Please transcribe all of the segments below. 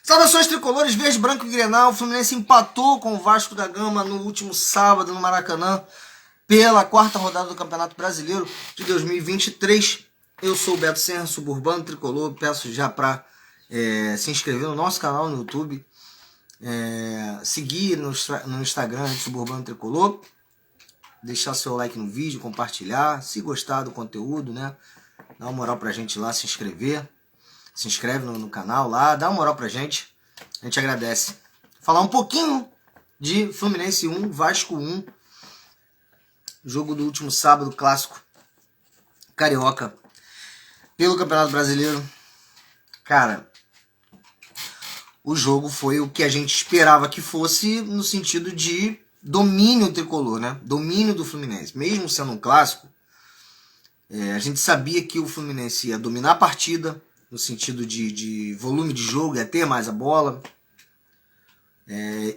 Saudações tricolores, verde, branco e grenal. O Fluminense empatou com o Vasco da Gama no último sábado no Maracanã pela quarta rodada do Campeonato Brasileiro de 2023. Eu sou o Beto Serra, suburbano tricolor. Peço já para se inscrever no nosso canal no YouTube, seguir no Instagram Suburbano Tricolor, deixar seu like no vídeo, compartilhar, se gostar do conteúdo, né? Dá uma moral pra gente lá, se inscrever. Se inscreve no canal lá, dá uma moral pra gente. A gente agradece. Falar um pouquinho de Fluminense 1, Vasco 1. Jogo do último sábado, clássico carioca pelo Campeonato Brasileiro. Cara, o jogo foi o que a gente esperava que fosse, no sentido de domínio tricolor, né? Domínio do Fluminense. Mesmo sendo um clássico, a gente sabia que o Fluminense ia dominar a partida, no sentido de volume de jogo, ia ter mais a bola.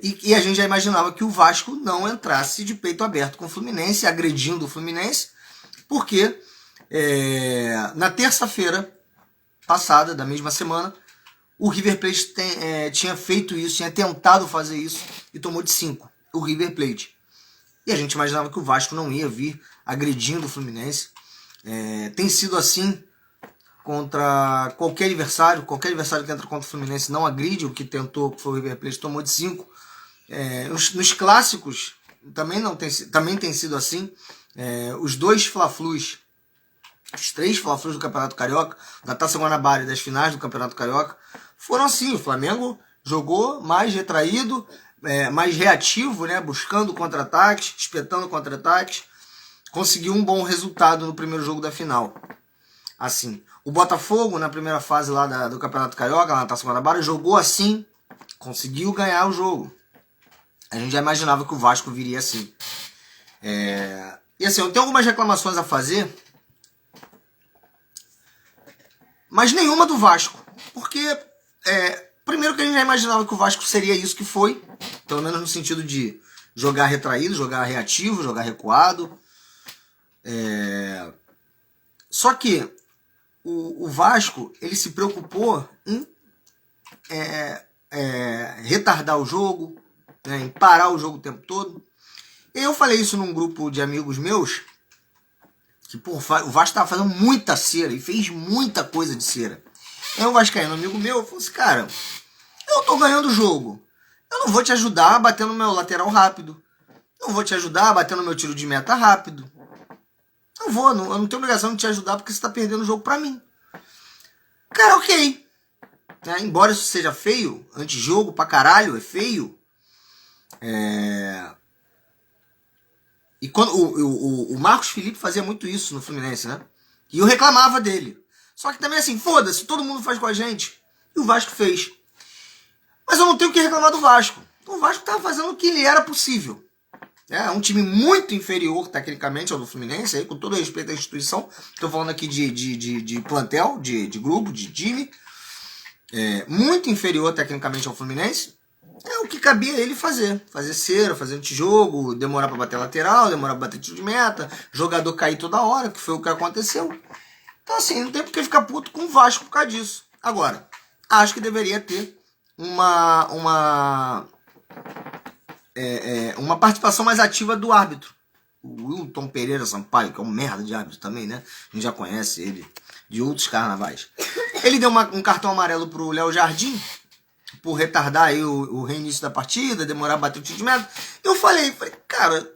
E a gente já imaginava que o Vasco não entrasse de peito aberto com o Fluminense, agredindo o Fluminense, porque na terça-feira passada, da mesma semana, o River Plate tinha feito isso, tinha tentado fazer isso e tomou de 5, o River Plate. E a gente imaginava que o Vasco não ia vir agredindo o Fluminense. Tem sido assim contra qualquer adversário que entra contra o Fluminense não agride. O que tentou, que foi o River Plate, tomou de 5. Nos clássicos também tem sido assim. Os dois Fla-Flus, os 3 Fla-Flus do Campeonato Carioca, da Taça Guanabara e das finais do Campeonato Carioca, foram assim. O Flamengo jogou mais retraído, mais reativo, né? Buscando contra-ataques, espetando contra-ataques. Conseguiu um bom resultado no primeiro jogo da final. Assim, o Botafogo, na primeira fase lá do Campeonato Carioca, lá na Taça Guanabara, jogou assim, conseguiu ganhar o jogo. A gente já imaginava que o Vasco viria assim. E assim, eu tenho algumas reclamações a fazer, mas nenhuma do Vasco. Porque, primeiro que a gente já imaginava que o Vasco seria isso que foi, pelo menos no sentido de jogar retraído, jogar reativo, jogar recuado. Só que o Vasco, ele se preocupou em retardar o jogo, né, em parar o jogo o tempo todo. E eu falei isso num grupo de amigos meus, que o Vasco estava fazendo muita cera e fez muita coisa de cera. Aí um vascaíno amigo meu falou assim: cara, eu tô ganhando o jogo, eu não vou te ajudar a bater no meu lateral rápido, não vou te ajudar a bater no meu tiro de meta rápido. Eu não tenho obrigação de te ajudar porque você está perdendo o jogo para mim. Cara, ok. Embora isso seja feio, antijogo pra caralho, é feio. E quando o Marcos Felipe fazia muito isso no Fluminense, né? E eu reclamava dele. Só que também assim, foda-se, todo mundo faz com a gente. E o Vasco fez. Mas eu não tenho o que reclamar do Vasco. O Vasco estava fazendo o que lhe era possível. É um time muito inferior tecnicamente ao do Fluminense, aí, com todo respeito à instituição. Estou falando aqui de plantel, de grupo, de time. Muito inferior tecnicamente ao Fluminense. É o que cabia ele fazer. Fazer cera, fazer antijogo, demorar para bater lateral, demorar para bater tiro de meta, jogador cair toda hora, que foi o que aconteceu. Então assim, não tem por que ficar puto com o Vasco por causa disso. Agora, acho que deveria ter uma participação mais ativa do árbitro. O Wilton Pereira Sampaio, que é um merda de árbitro também, né? A gente já conhece ele de outros carnavais. Ele deu um cartão amarelo pro Léo Jardim por retardar aí o reinício da partida, demorar a bater o tiro de meta. Eu falei, cara,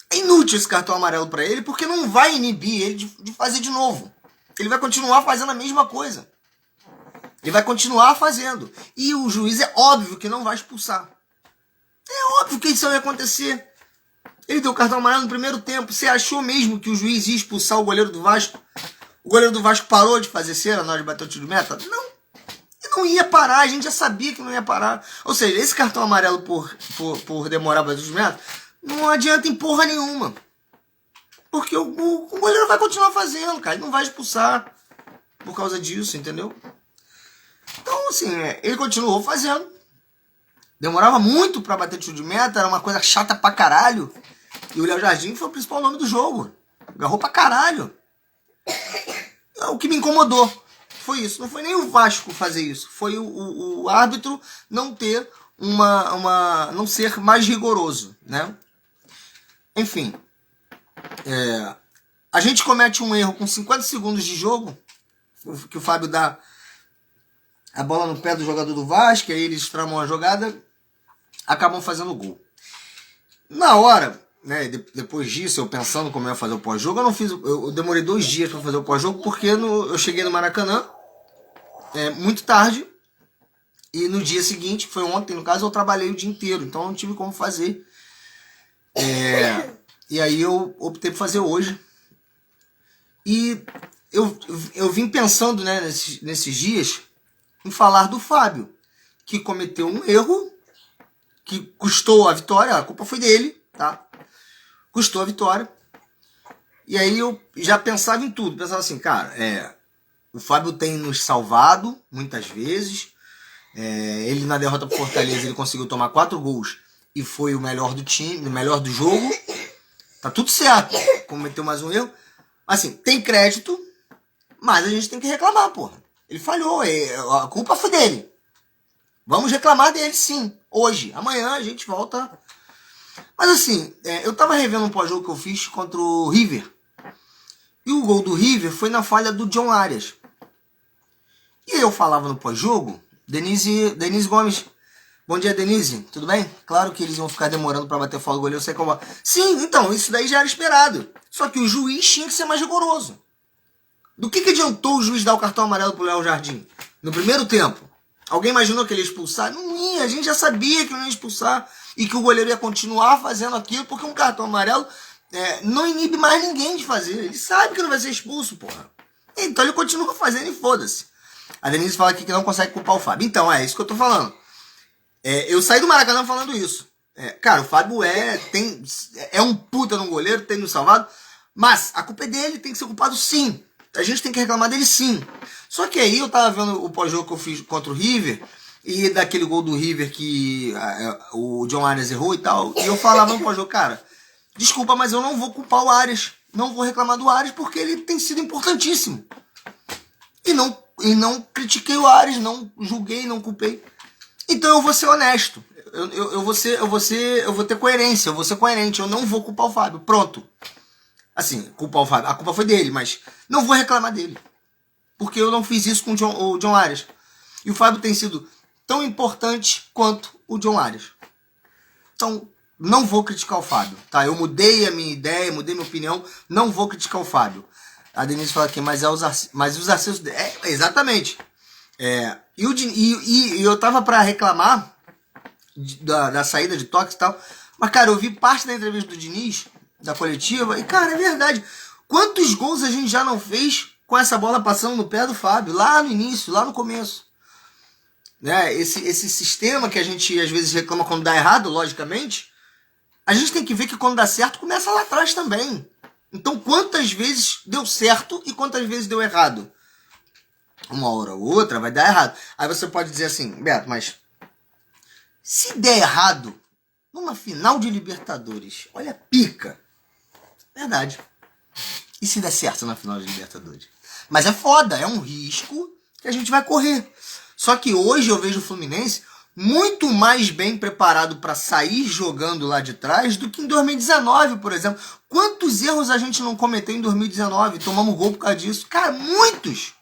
é inútil esse cartão amarelo para ele, porque não vai inibir ele de fazer de novo. Ele vai continuar fazendo a mesma coisa. Ele vai continuar fazendo. E o juiz é óbvio que não vai expulsar. É óbvio que isso ia acontecer. Ele deu cartão amarelo no primeiro tempo. Você achou mesmo que o juiz ia expulsar o goleiro do Vasco? O goleiro do Vasco parou de fazer cera na hora de bater o tiro de meta? Não. Ele não ia parar. A gente já sabia que não ia parar. Ou seja, esse cartão amarelo por demorar a bater o tiro de meta não adianta em porra nenhuma. Porque o goleiro vai continuar fazendo, cara. Ele não vai expulsar por causa disso, entendeu? Então, assim, ele continuou fazendo. Demorava muito pra bater tiro de meta, era uma coisa chata pra caralho. E o Léo Jardim foi o principal nome do jogo. Agarrou pra caralho. O que me incomodou Foi isso. Não foi nem o Vasco fazer isso. Foi o árbitro não ter não ser mais rigoroso, né? Enfim. A gente comete um erro com 50 segundos de jogo, que o Fábio dá a bola no pé do jogador do Vasco, aí eles tramam a jogada, acabam fazendo o gol. Na hora, né, depois disso, eu pensando como eu ia fazer o pós-jogo, eu demorei 2 dias para fazer o pós-jogo, porque eu cheguei no Maracanã muito tarde, e no dia seguinte, que foi ontem, no caso, eu trabalhei o dia inteiro, então não tive como fazer. E aí eu optei por fazer hoje. E eu vim pensando, né, nesses dias em falar do Fábio, que cometeu um erro que custou a vitória. A culpa foi dele, tá? Custou a vitória. E aí eu já pensava em tudo. Pensava assim, cara, o Fábio tem nos salvado muitas vezes. Ele na derrota pro Fortaleza ele conseguiu tomar 4 gols e foi o melhor do time, o melhor do jogo. Tá tudo certo. Cometeu mais um erro. Assim, tem crédito, mas a gente tem que reclamar, porra. Ele falhou, a culpa foi dele. Vamos reclamar dele, sim. Hoje, amanhã a gente volta. Mas assim, eu tava revendo um pós-jogo que eu fiz contra o River. E o gol do River foi na falha do John Arias. E eu falava no pós-jogo, Denise Gomes. Bom dia, Denise. Tudo bem? Claro que eles vão ficar demorando para bater falta do goleiro, eu sei como. Sim, então, isso daí já era esperado. Só que o juiz tinha que ser mais rigoroso. Do que adiantou o juiz dar o cartão amarelo pro Léo Jardim? No primeiro tempo. Alguém imaginou que ele ia expulsar? Não ia, a gente já sabia que não ia expulsar. E que o goleiro ia continuar fazendo aquilo, porque um cartão amarelo não inibe mais ninguém de fazer. Ele sabe que não vai ser expulso, porra. Então ele continua fazendo e foda-se. A Denise fala aqui que não consegue culpar o Fábio. Então, é isso que eu tô falando. Eu saí do Maracanã falando isso. Cara, o Fábio é um puta no goleiro, tem nos salvado, mas a culpa é dele, tem que ser culpado sim. A gente tem que reclamar dele sim. Só que aí eu tava vendo o pós-jogo que eu fiz contra o River, e daquele gol do River que o John Arias errou e tal, e eu falava no pós-jogo, cara, desculpa, mas eu não vou culpar o Arias, não vou reclamar do Arias, porque ele tem sido importantíssimo. E não critiquei o Arias, não julguei, não culpei. Então eu vou ser honesto. Eu vou ter coerência, eu vou ser coerente, eu não vou culpar o Fábio. Pronto. Assim, culpar o Fábio. A culpa foi dele, mas não vou reclamar dele. Porque eu não fiz isso com o John Arias. E o Fábio tem sido tão importante quanto o John Arias. Então, não vou criticar o Fábio, tá? Eu mudei a minha ideia, mudei minha opinião, não vou criticar o Fábio. A Denise fala aqui, mas os acertos... exatamente. E eu tava pra reclamar da saída de toque e tal, mas cara, eu vi parte da entrevista do Diniz, da coletiva, e cara, é verdade. Quantos gols a gente já não fez com essa bola passando no pé do Fábio, lá no início, lá no começo? Né? Esse sistema que a gente às vezes reclama quando dá errado, logicamente, a gente tem que ver que quando dá certo, começa lá atrás também. Então quantas vezes deu certo e quantas vezes deu errado? Uma hora ou outra vai dar errado. Aí você pode dizer assim, Beto, mas se der errado numa final de Libertadores, olha a pica. Verdade. E se der certo na final de Libertadores? Mas é foda, é um risco que a gente vai correr. Só que hoje eu vejo o Fluminense muito mais bem preparado para sair jogando lá de trás do que em 2019, por exemplo. Quantos erros a gente não cometeu em 2019? Tomamos gol por causa disso. Cara, muitos!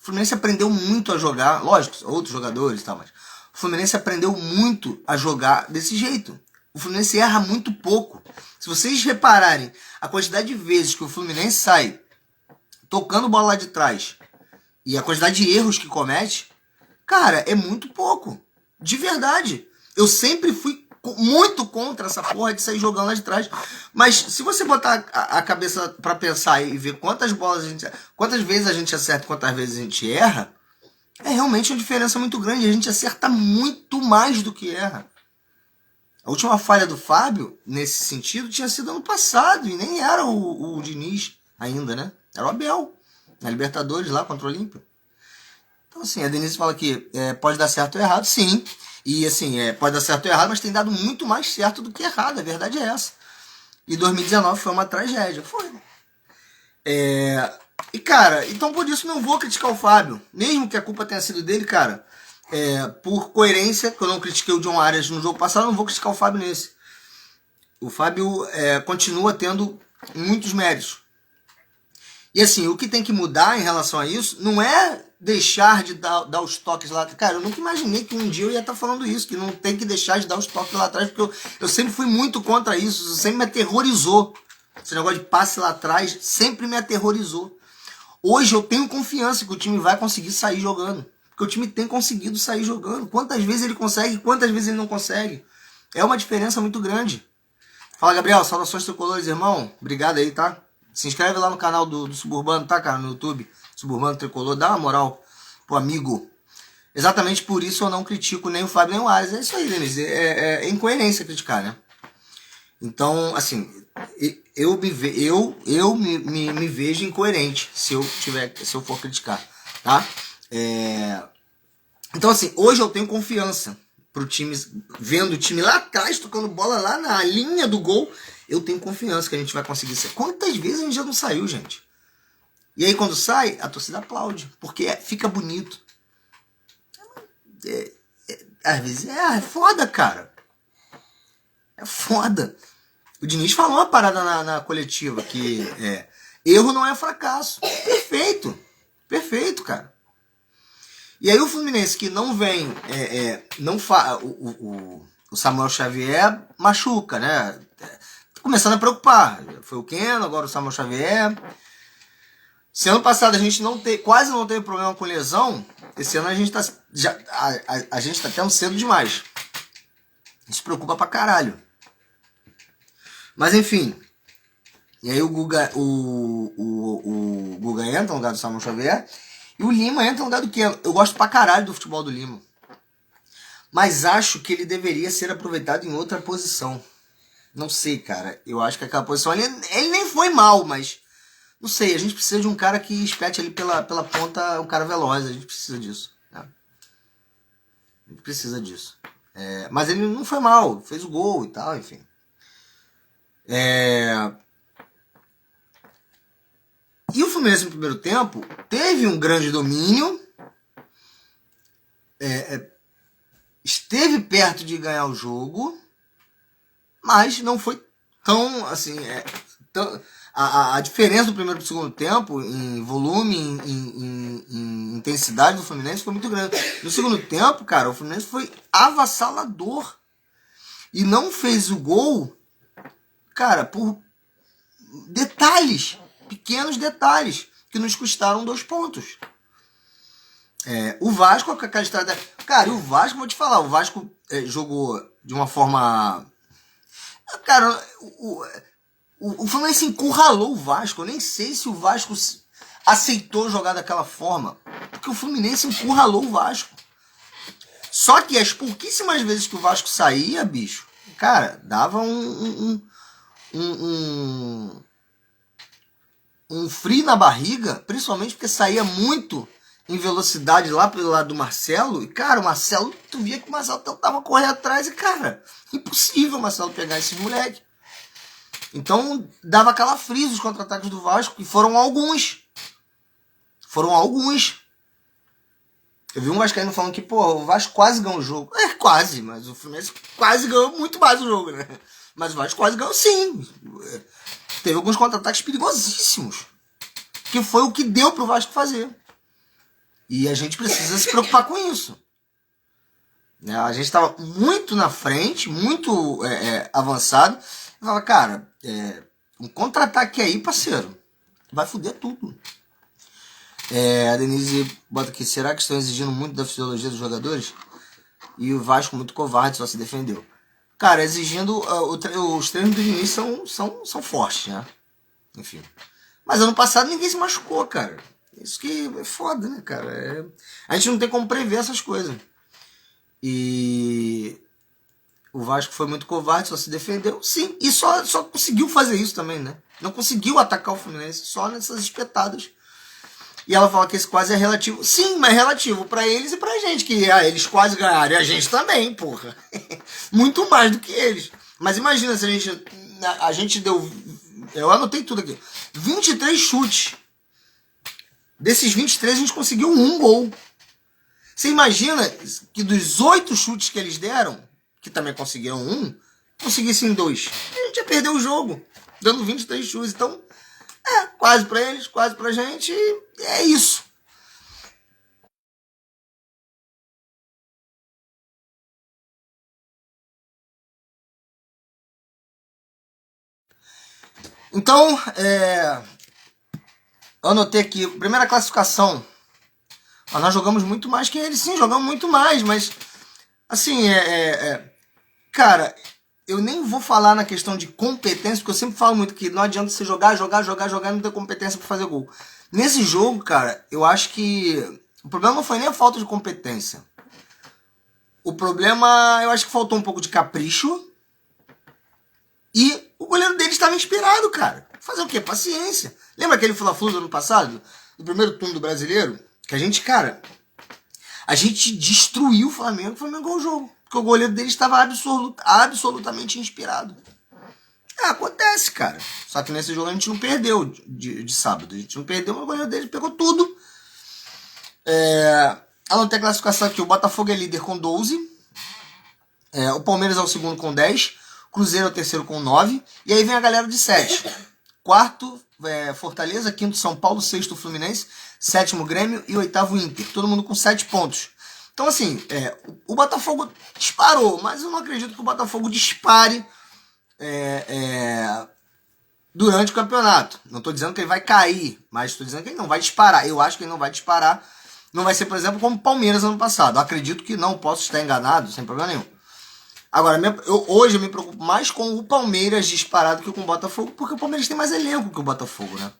O Fluminense aprendeu muito a jogar, lógico, outros jogadores e tal, mas o Fluminense aprendeu muito a jogar desse jeito. O Fluminense erra muito pouco. Se vocês repararem a quantidade de vezes que o Fluminense sai tocando bola lá de trás e a quantidade de erros que comete, cara, é muito pouco. De verdade. Eu sempre fui muito contra essa porra de sair jogando lá de trás. Mas se você botar a cabeça pra pensar e ver quantas vezes a gente acerta e quantas vezes a gente erra, é realmente uma diferença muito grande. A gente acerta muito mais do que erra. A última falha do Fábio, nesse sentido, tinha sido ano passado. E nem era o Diniz ainda, né? Era o Abel. Na Libertadores, lá contra o Olímpia. Então, assim, a Denise fala que pode dar certo ou errado, sim. E, assim, pode dar certo ou errado, mas tem dado muito mais certo do que errado. A verdade é essa. E 2019 foi uma tragédia. Foi. E, cara, então por isso não vou criticar o Fábio. Mesmo que a culpa tenha sido dele, cara. Por coerência, que eu não critiquei o John Arias no jogo passado, eu não vou criticar o Fábio nesse. O Fábio continua tendo muitos méritos. E assim, o que tem que mudar em relação a isso não é deixar de dar os toques lá. Cara, eu nunca imaginei que um dia eu ia estar falando isso, que não tem que deixar de dar os toques lá atrás, porque eu sempre fui muito contra isso, isso sempre me aterrorizou. Esse negócio de passe lá atrás sempre me aterrorizou. Hoje eu tenho confiança que o time vai conseguir sair jogando. Porque o time tem conseguido sair jogando. Quantas vezes ele consegue, quantas vezes ele não consegue. É uma diferença muito grande. Fala, Gabriel, saudações tricolores, irmão. Obrigado aí, tá? Se inscreve lá no canal do Suburbano, tá, cara? No YouTube, Suburbano Tricolor. Dá uma moral pro amigo. Exatamente por isso eu não critico nem o Fábio nem o Arias. É isso aí, Denise. É incoerência criticar, né? Então, assim, eu me vejo incoerente se eu for criticar, tá? Então, assim, hoje eu tenho confiança pro time, vendo o time lá atrás, tocando bola lá na linha do gol, eu tenho confiança que a gente vai conseguir sair. Quantas vezes a gente já não saiu, gente? E aí quando sai, a torcida aplaude, porque fica bonito. Às vezes é foda, cara. É foda. O Diniz falou uma parada na coletiva que erro não é fracasso. Perfeito. Perfeito, cara. E aí o Fluminense que não vem, o Samuel Xavier machuca, né? Tá começando a preocupar. Foi o Keno, agora o Samuel Xavier. Se ano passado a gente quase não teve problema com lesão, esse ano a gente tá tendo cedo demais. A gente se preocupa pra caralho. Mas enfim. E aí o Guga entra no lugar do Samuel Xavier. E o Lima entra no lugar do Keno. Eu gosto pra caralho do futebol do Lima. Mas acho que ele deveria ser aproveitado em outra posição. Não sei, cara. Eu acho que aquela posição... Ele nem foi mal, mas... Não sei, a gente precisa de um cara que espete ali pela ponta, um cara veloz. A gente precisa disso. Né? A gente precisa disso. Mas ele não foi mal. Fez o gol e tal, enfim. E o Fluminense no primeiro tempo teve um grande domínio, esteve perto de ganhar o jogo, mas não foi tão assim. A diferença do primeiro para o segundo tempo, em volume, em intensidade do Fluminense, foi muito grande. No segundo tempo, cara, o Fluminense foi avassalador e não fez o gol, cara, por detalhes. Pequenos detalhes que nos custaram 2 pontos. O Vasco com aquela estrada. Cara, e o Vasco, vou te falar, o Vasco jogou de uma forma. Cara, o Fluminense encurralou o Vasco. Eu nem sei se o Vasco aceitou jogar daquela forma. Porque o Fluminense encurralou o Vasco. Só que as pouquíssimas vezes que o Vasco saía, bicho, cara, dava um frio na barriga, principalmente porque saía muito em velocidade lá pelo lado do Marcelo. E, cara, o Marcelo, tu via que o Marcelo tentava correr atrás e, cara, impossível o Marcelo pegar esses moleques. Então, dava calafrios os contra-ataques do Vasco, e foram alguns. Eu vi um vascaíno falando que, pô, o Vasco quase ganhou o jogo. Quase, mas o Fluminense quase ganhou muito mais o jogo, né? Mas o Vasco quase ganhou sim. Teve alguns contra-ataques perigosíssimos. Que foi o que deu pro Vasco fazer. E a gente precisa se preocupar com isso. A gente estava muito na frente, muito avançado. Eu falava, cara, um contra-ataque aí, parceiro, vai foder tudo. A Denise bota aqui, será que estão exigindo muito da fisiologia dos jogadores? E o Vasco muito covarde, só se defendeu. Cara, exigindo... os treinos do Diniz são fortes, né? Enfim. Mas ano passado ninguém se machucou, cara. Isso que é foda, né, cara? A gente não tem como prever essas coisas. E... o Vasco foi muito covarde, só se defendeu. Sim, e só conseguiu fazer isso também, né? Não conseguiu atacar o Fluminense, só nessas espetadas. E ela fala que esse quase é relativo. Sim, mas é relativo pra eles e pra gente. Que eles quase ganharam e a gente também, porra. Muito mais do que eles. Mas imagina se a gente deu... eu anotei tudo aqui. 23 chutes. Desses 23, a gente conseguiu um gol. Você imagina que dos 8 chutes que eles deram, que também conseguiram um, conseguissem 2. A gente ia perder o jogo, dando 23 chutes. Então, quase para eles, quase pra gente, e é isso. Então, eu anotei aqui, primeira classificação. Nós jogamos muito mais que eles, sim, jogamos muito mais, mas, assim, cara, eu nem vou falar na questão de competência, porque eu sempre falo muito que não adianta você jogar e não ter competência para fazer gol. Nesse jogo, cara, eu acho que o problema não foi nem a falta de competência. O problema, eu acho que faltou um pouco de capricho e o goleiro dele estava inspirado, cara. Fazer o quê? Paciência. Lembra aquele Fla-Flu do ano passado? Do primeiro turno do Brasileiro? Que a gente, cara, a gente destruiu o Flamengo ganhou o jogo. Porque o goleiro dele estava absolutamente inspirado. Acontece, cara. Só que nesse jogo a gente não perdeu de sábado. A gente não perdeu, mas o goleiro dele pegou tudo. Anotei a classificação aqui. O Botafogo é líder com 12. O Palmeiras é o segundo com 10. O Cruzeiro é o terceiro com 9. E aí vem a galera de 7. Quarto, Fortaleza. Quinto, São Paulo. Sexto, Fluminense. Sétimo, Grêmio. E oitavo, Inter. Todo mundo com 7 pontos. Então, assim, o Botafogo disparou. Mas eu não acredito que o Botafogo dispare durante o campeonato. Não estou dizendo que ele vai cair, mas estou dizendo que ele não vai disparar. Eu acho que ele não vai disparar. Não vai ser, por exemplo, como o Palmeiras ano passado. Eu acredito que não, posso estar enganado, sem problema nenhum. Agora, hoje eu me preocupo mais com o Palmeiras disparado que com o Botafogo, porque o Palmeiras tem mais elenco que o Botafogo, né?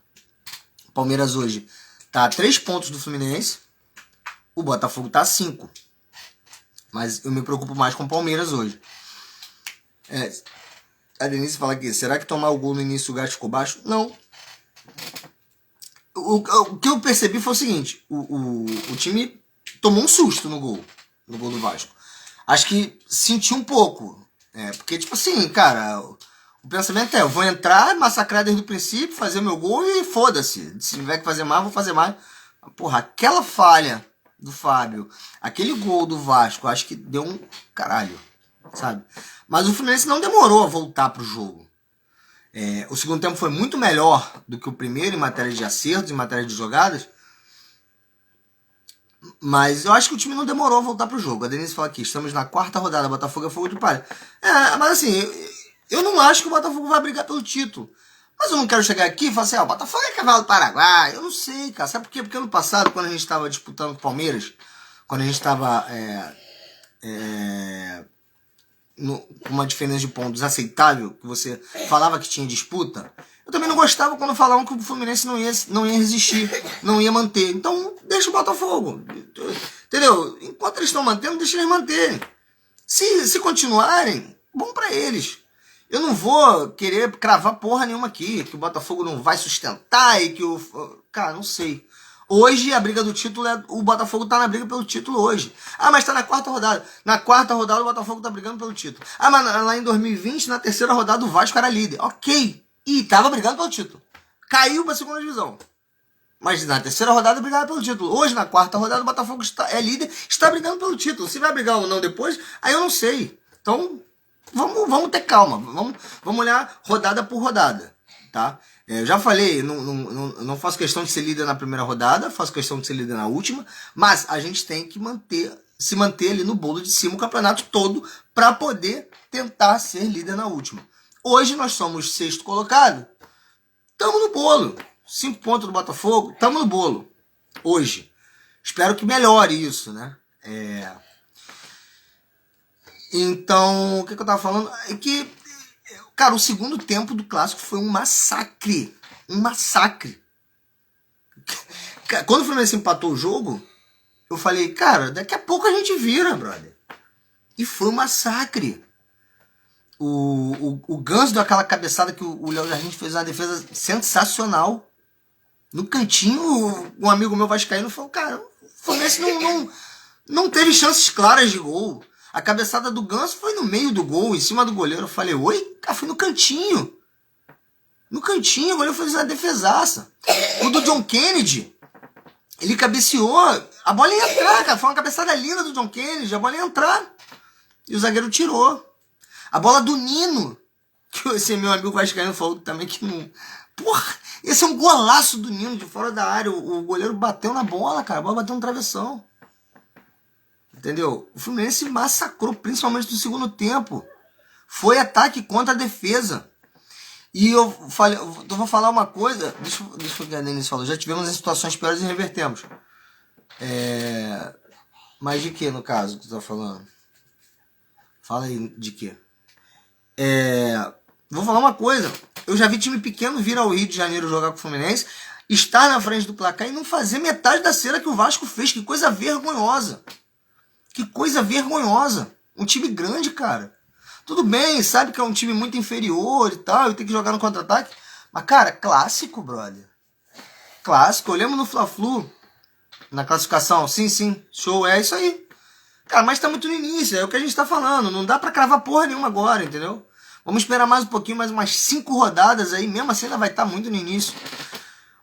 O Palmeiras hoje tá a 3 pontos do Fluminense, o Botafogo tá a 5. Mas eu me preocupo mais com o Palmeiras hoje. A Denise fala aqui, será que tomar o gol no início o gasto ficou baixo? Não. O que eu percebi foi o seguinte, o time tomou um susto no gol do Vasco. Acho que sentiu um pouco. Porque, tipo assim, cara, o pensamento eu vou entrar, massacrar desde o princípio, fazer meu gol e foda-se. Se tiver que fazer mais, vou fazer mais. Porra, aquela falha do Fábio, aquele gol do Vasco, acho que deu um caralho, sabe? Mas o Fluminense não demorou a voltar pro jogo. O segundo tempo foi muito melhor do que o primeiro em matéria de acertos, em matéria de jogadas. Mas eu acho que o time não demorou a voltar pro jogo. A Denise fala aqui, estamos na 4ª rodada, Botafogo é fogo de palha. Mas assim, eu não acho que o Botafogo vai brigar pelo título. Mas eu não quero chegar aqui e falar assim, o Botafogo é cavalo do Paraguai. Eu não sei, cara. Sabe por quê? Porque ano passado, quando a gente estava disputando com o Palmeiras, quando a gente estava com uma diferença de pontos aceitável, que você falava que tinha disputa, eu também não gostava quando falavam que o Fluminense não ia resistir, não ia manter. Então, deixa o Botafogo. Entendeu? Enquanto eles estão mantendo, deixa eles manterem. Se continuarem, bom pra eles. Eu não vou querer cravar porra nenhuma aqui, que o Botafogo não vai sustentar e que o... Cara, não sei. Hoje a briga do título o Botafogo tá na briga pelo título hoje. Mas tá na 4ª rodada. Na 4ª rodada o Botafogo tá brigando pelo título. Mas lá em 2020, na 3ª rodada, o Vasco era líder. Ok. E tava brigando pelo título. Caiu pra 2ª divisão. Mas na 3ª rodada brigava pelo título. Hoje, na 4ª rodada, o Botafogo é líder, está brigando pelo título. Se vai brigar ou não depois, aí eu não sei. Então, vamos ter calma. Vamos olhar rodada por rodada, tá? Eu já falei, não faço questão de ser líder na primeira rodada, faço questão de ser líder na última, mas a gente tem que se manter ali no bolo de cima o campeonato todo para poder tentar ser líder na última. Hoje nós somos 6º colocado, estamos no bolo. 5 pontos do Botafogo, estamos no bolo. Hoje. Espero que melhore isso, né? Então, o que eu tava falando? É que, cara, o segundo tempo do Clássico foi um massacre. Um massacre. Quando o Fluminense empatou o jogo, eu falei, cara, daqui a pouco a gente vira, brother. E foi um massacre. O Ganso deu aquela cabeçada que o Léo Jardim fez uma defesa sensacional. No cantinho, um amigo meu vascaíno falou, cara, o Fluminense não teve chances claras de gol. A cabeçada do Ganso foi no meio do gol, em cima do goleiro. Eu falei, oi? Cara, foi no cantinho. No cantinho, o goleiro fez uma defesaça. O do John Kennedy, Ele cabeceou, a bola ia entrar, cara. Foi uma cabeçada linda do John Kennedy, a bola ia entrar. E o zagueiro tirou. A bola do Nino, que esse meu amigo vascaíno falou também que não... Porra, esse é um golaço do Nino de fora da área. O goleiro bateu na bola, cara. A bola bateu no travessão. Entendeu? O Fluminense massacrou, principalmente no segundo tempo. Foi ataque contra a defesa. E eu vou falar uma coisa. Deixa eu ver o que a Denise falou. Já tivemos em situações piores e revertemos. Mas de que, no caso, que tu tá falando? Fala aí de que. Vou falar uma coisa. Eu já vi time pequeno vir ao Rio de Janeiro jogar com o Fluminense, estar na frente do placar e não fazer metade da cera que o Vasco fez. Que coisa vergonhosa. Que coisa vergonhosa. Um time grande, cara. Tudo bem, sabe que é um time muito inferior e tal, e tem que jogar no contra-ataque. Mas, cara, clássico, brother. Clássico. Olhamos no Fla-Flu, na classificação. Sim, show, é isso aí. Cara, mas tá muito no início, é o que a gente tá falando. Não dá pra cravar porra nenhuma agora, entendeu? Vamos esperar mais um pouquinho, mais umas 5 rodadas aí, mesmo assim ainda vai estar muito no início.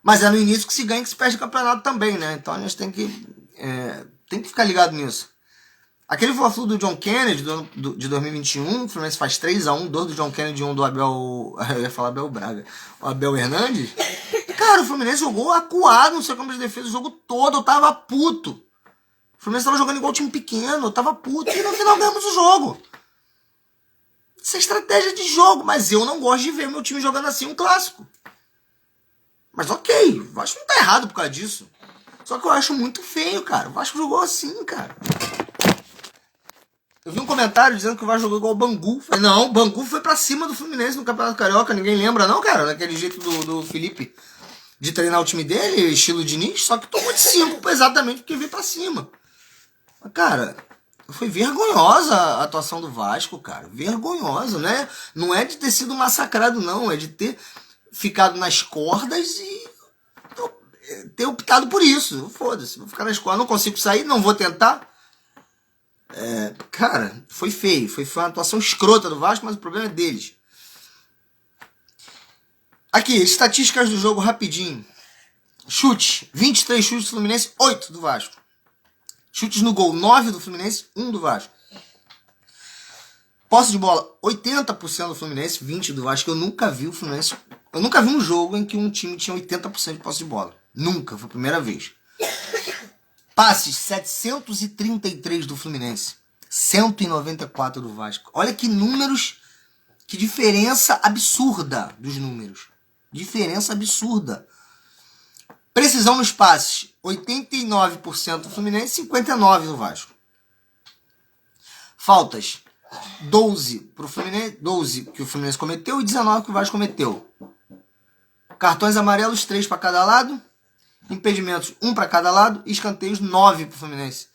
Mas é no início que se ganha, que se perde o campeonato também, né? Então a gente tem que ficar ligado nisso. Aquele Fla-Flu do John Kennedy de 2021, o Fluminense faz 3-1, 2 do John Kennedy e 1 do Abel... Eu ia falar Abel Braga. O Abel Hernandes. Cara, o Fluminense jogou acuado no seu campo de defesa o jogo todo, eu tava puto. O Fluminense tava jogando igual time pequeno, eu tava puto e no final ganhamos o jogo. Isso é estratégia de jogo, mas eu não gosto de ver meu time jogando assim um clássico. Mas ok, o Vasco não tá errado por causa disso. Só que eu acho muito feio, cara. O Vasco jogou assim, cara. Eu vi um comentário dizendo que o Vasco jogou igual o Bangu. Falei, não, o Bangu foi pra cima do Fluminense no Campeonato Carioca. Ninguém lembra não, cara, daquele jeito do Felipe de treinar o time dele, estilo Diniz. Só que tomou de 5 exatamente porque veio pra cima. Mas, cara, foi vergonhosa a atuação do Vasco, cara. Vergonhosa, né? Não é de ter sido massacrado, não. É de ter ficado nas cordas e ter optado por isso. Foda-se, vou ficar nas cordas. Não consigo sair, não vou tentar. Cara, foi feio. Foi uma atuação escrota do Vasco, mas o problema é deles. Aqui, estatísticas do jogo rapidinho. Chute, 23 chutes do Fluminense, 8 do Vasco. Chutes no gol, 9 do Fluminense, 1 do Vasco. Posse de bola, 80% do Fluminense, 20 do Vasco. Eu nunca vi o Fluminense... Eu nunca vi um jogo em que um time tinha 80% de posse de bola. Nunca, foi a primeira vez. Passes, 733 do Fluminense, 194 do Vasco. Olha que números, que diferença absurda dos números. Diferença absurda. Precisão nos passes, 89% do Fluminense, 59% do Vasco. Faltas, 12 pro Fluminense, 12 que o Fluminense cometeu e 19 que o Vasco cometeu. Cartões amarelos, 3 para cada lado. Impedimentos, 1 para cada lado. E escanteios, 9 pro Fluminense.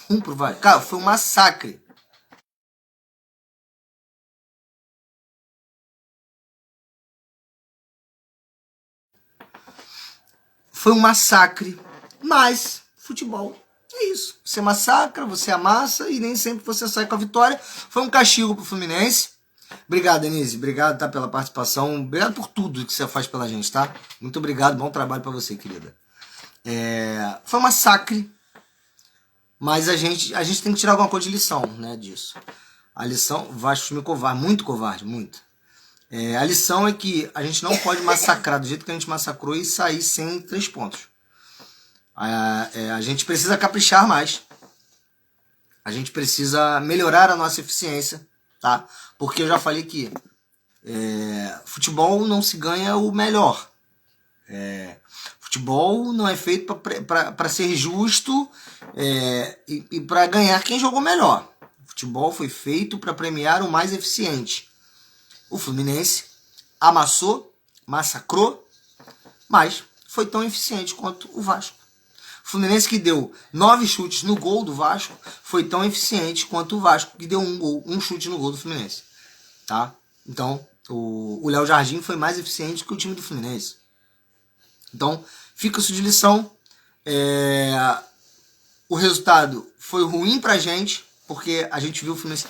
1 pro Vasco. Cara, foi um massacre. Foi um massacre. Mas, futebol é isso. Você massacra, você amassa e nem sempre você sai com a vitória. Foi um castigo pro Fluminense. Obrigado, Denise. Obrigado, tá, pela participação. Obrigado por tudo que você faz pela gente, tá? Muito obrigado. Bom trabalho para você, querida. Foi um massacre. Mas a gente tem que tirar alguma coisa de lição, né, disso. A lição, o Vasco time covarde, muito covarde, muito. A lição é que a gente não pode massacrar do jeito que a gente massacrou e sair sem 3 pontos. A gente precisa caprichar mais. A gente precisa melhorar a nossa eficiência, tá? Porque eu já falei que futebol não se ganha o melhor. Futebol não é feito para ser justo e para ganhar quem jogou melhor. Futebol foi feito para premiar o mais eficiente. O Fluminense amassou, massacrou, mas foi tão eficiente quanto o Vasco. O Fluminense, que deu 9 chutes no gol do Vasco, foi tão eficiente quanto o Vasco, que deu um chute no gol do Fluminense. Tá? Então, o Léo Jardim foi mais eficiente que o time do Fluminense. Então, fica isso de lição. O resultado foi ruim pra gente, porque a gente viu o Fluminense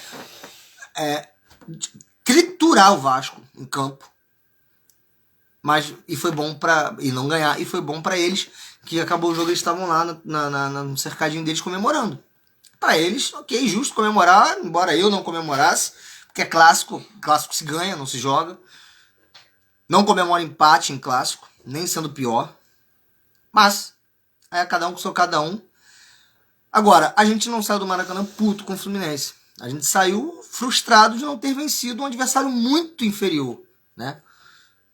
triturar o Vasco em campo. E foi bom para e não ganhar, e foi bom para eles que acabou o jogo, eles estavam lá no cercadinho deles comemorando. Para eles, ok, justo comemorar, embora eu não comemorasse, porque é clássico se ganha, não se joga. Não comemora empate em clássico, nem sendo pior. Mas, é cada um com seu cada um. Agora, a gente não saiu do Maracanã puto com o Fluminense. A gente saiu frustrado de não ter vencido um adversário muito inferior, né?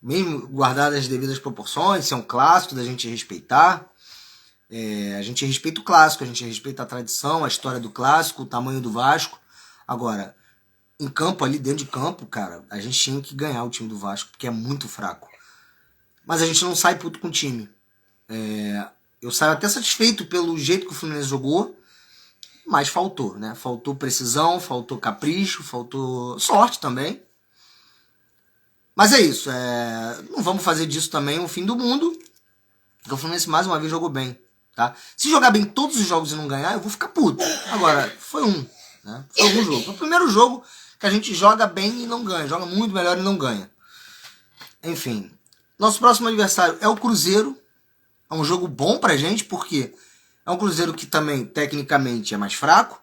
Mesmo guardadas as devidas proporções, ser um clássico da gente respeitar. A gente respeita o clássico, a gente respeita a tradição, a história do clássico, o tamanho do Vasco. Agora, em campo, ali dentro de campo, cara, a gente tinha que ganhar o time do Vasco, porque é muito fraco. Mas a gente não sai puto com o time. Eu saio até satisfeito pelo jeito que o Fluminense jogou, mas faltou, né? Faltou precisão, faltou capricho, faltou sorte também. Mas é isso, não vamos fazer disso também o fim do mundo, porque o Fluminense mais uma vez jogou bem, tá? Se jogar bem todos os jogos e não ganhar, eu vou ficar puto. Agora, foi um, né? Foi um jogo. Foi o primeiro jogo que a gente joga bem e não ganha, joga muito melhor e não ganha. Enfim, nosso próximo adversário é o Cruzeiro. É um jogo bom pra gente, porque é um Cruzeiro que também, tecnicamente, é mais fraco.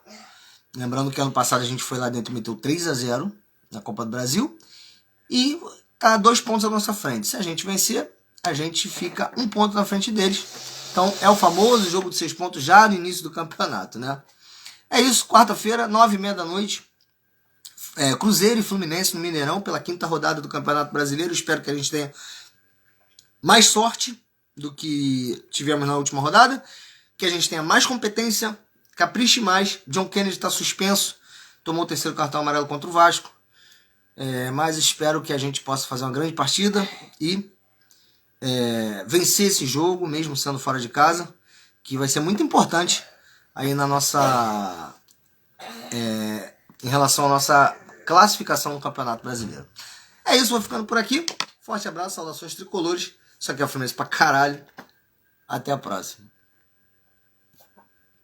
Lembrando que ano passado a gente foi lá dentro e meteu 3-0 na Copa do Brasil. E tá 2 pontos à nossa frente. Se a gente vencer, a gente fica 1 ponto na frente deles. Então é o famoso jogo de 6 pontos já no início do campeonato, né? É isso, quarta-feira, 9h30 da noite. Cruzeiro e Fluminense no Mineirão pela 5ª rodada do Campeonato Brasileiro. Espero que a gente tenha mais sorte do que tivemos na última rodada, que a gente tenha mais competência, capriche mais. John Kennedy está suspenso, tomou o 3º cartão amarelo contra o Vasco, mas espero que a gente possa fazer uma grande partida e vencer esse jogo, mesmo sendo fora de casa, que vai ser muito importante aí na nossa em relação à nossa classificação no Campeonato Brasileiro. É isso, vou ficando por aqui. Forte abraço, saudações tricolores. Isso aqui é o Fluminense pra caralho. Até a próxima.